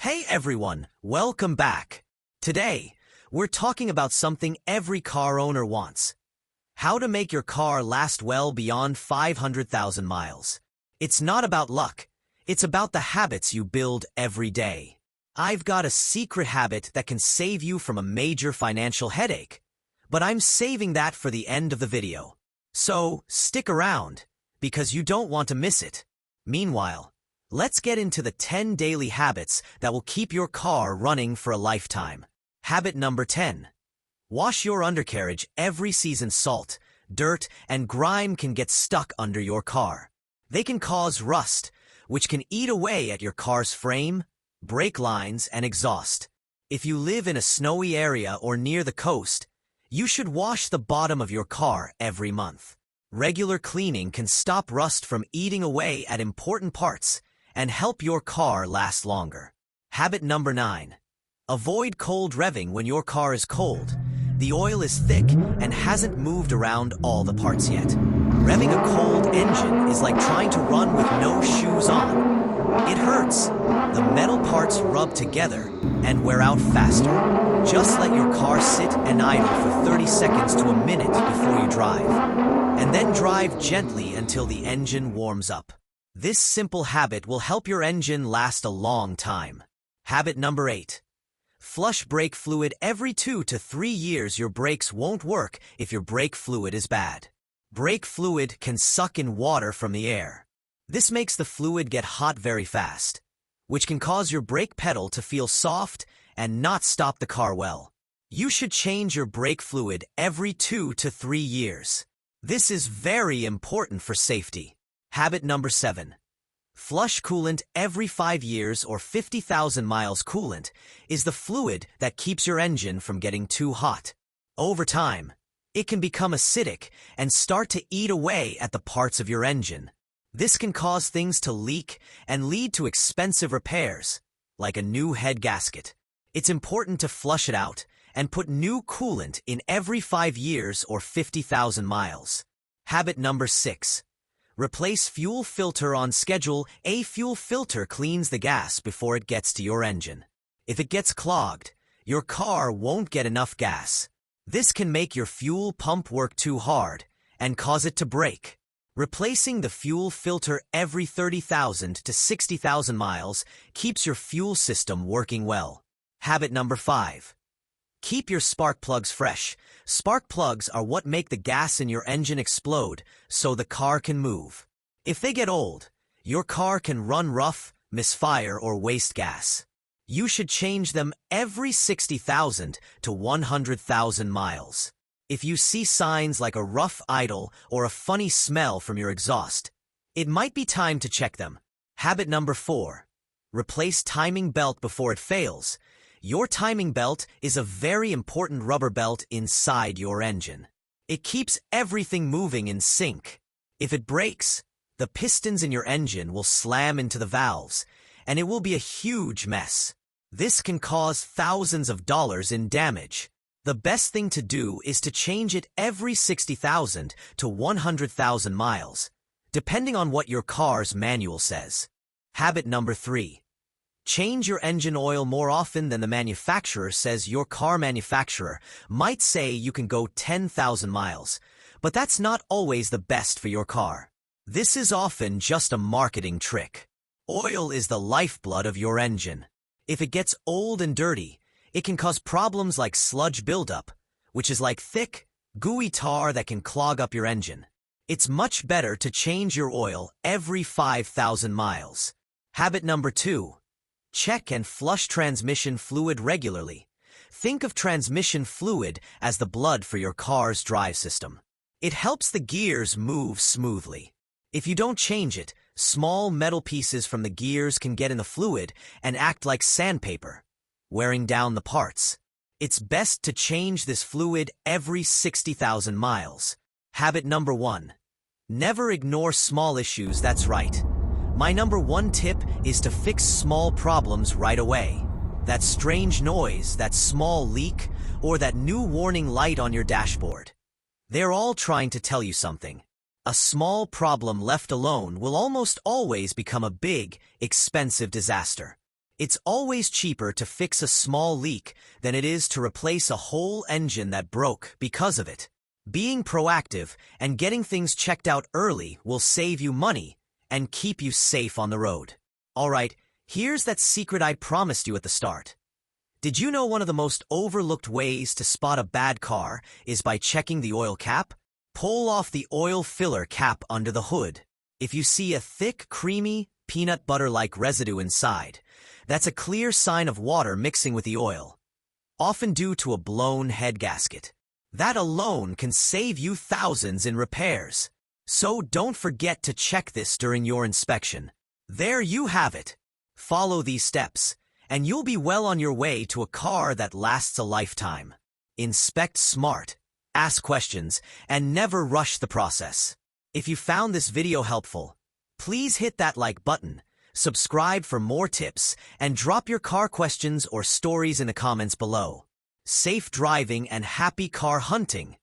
Hey everyone, welcome back. Today, we're talking about something every car owner wants. How to make your car last well beyond 500,000 miles. It's not about luck, it's about the habits you build every day. I've got a secret habit that can save you from a major financial headache, but I'm saving that for the end of the video. So, stick around, because you don't want to miss it. Meanwhile, let's get into the 10 daily habits that will keep your car running for a lifetime. Habit number 10. Wash your undercarriage every season. Salt, dirt, and grime can get stuck under your car. They can cause rust, which can eat away at your car's frame, brake lines, and exhaust. If you live in a snowy area or near the coast, you should wash the bottom of your car every month. Regular cleaning can stop rust from eating away at important parts and help your car last longer. Habit number 9. Avoid cold revving when your car is cold. The oil is thick and hasn't moved around all the parts yet. Revving a cold engine is like trying to run with no shoes on. It hurts. The metal parts rub together and wear out faster. Just let your car sit and idle for 30 seconds to a minute before you drive. And then drive gently until the engine warms up. This simple habit will help your engine last a long time. Habit number 8. Flush brake fluid every 2 to 3 years. Your brakes won't work if your brake fluid is bad. Brake fluid can suck in water from the air. This makes the fluid get hot very fast, which can cause your brake pedal to feel soft and not stop the car well. You should change your brake fluid every 2 to 3 years. This is very important for safety. Habit number 7. Flush coolant every 5 years or 50,000 miles. Coolant is the fluid that keeps your engine from getting too hot. Over time, it can become acidic and start to eat away at the parts of your engine. This can cause things to leak and lead to expensive repairs, like a new head gasket. It's important to flush it out and put new coolant in every 5 years or 50,000 miles. Habit number 6. Replace fuel filter on schedule. A fuel filter cleans the gas before it gets to your engine. If it gets clogged, your car won't get enough gas. This can make your fuel pump work too hard and cause it to break. Replacing the fuel filter every 30,000 to 60,000 miles keeps your fuel system working well. Habit number 5. Keep your spark plugs fresh. Spark plugs are what make the gas in your engine explode so the car can move. If they get old, your car can run rough, misfire, or waste gas. You should change them every 60,000 to 100,000 miles. If you see signs like a rough idle or a funny smell from your exhaust, it might be time to check them. Habit number 4. Replace timing belt before it fails. Your timing belt is a very important rubber belt inside your engine. It keeps everything moving in sync. If it breaks, the pistons in your engine will slam into the valves, and it will be a huge mess. This can cause thousands of dollars in damage. The best thing to do is to change it every 60,000 to 100,000 miles, depending on what your car's manual says. Habit number 3. Change your engine oil more often than the manufacturer says. Your car manufacturer might say you can go 10,000 miles, but that's not always the best for your car. This is often just a marketing trick. Oil is the lifeblood of your engine. If it gets old and dirty, it can cause problems like sludge buildup, which is like thick, gooey tar that can clog up your engine. It's much better to change your oil every 5,000 miles. Habit number 2. Check and flush transmission fluid regularly. Think of transmission fluid as the blood for your car's drive system. It helps the gears move smoothly. If you don't change it, small metal pieces from the gears can get in the fluid and act like sandpaper, wearing down the parts. It's best to change this fluid every 60,000 miles. Habit number 1. Never ignore small issues. That's right. My number 1 tip is to fix small problems right away. That strange noise, that small leak, or that new warning light on your dashboard. They're all trying to tell you something. A small problem left alone will almost always become a big, expensive disaster. It's always cheaper to fix a small leak than it is to replace a whole engine that broke because of it. Being proactive and getting things checked out early will save you money and keep you safe on the road. Alright, here's that secret I promised you at the start. Did you know one of the most overlooked ways to spot a bad car is by checking the oil cap? Pull off the oil filler cap under the hood. If you see a thick, creamy, peanut butter-like residue inside, that's a clear sign of water mixing with the oil, often due to a blown head gasket. That alone can save you thousands in repairs. So don't forget to check this during your inspection. There you have it. Follow these steps, and you'll be well on your way to a car that lasts a lifetime. Inspect smart, ask questions, and never rush the process. If you found this video helpful, please hit that like button, subscribe for more tips, and drop your car questions or stories in the comments below. Safe driving and happy car hunting!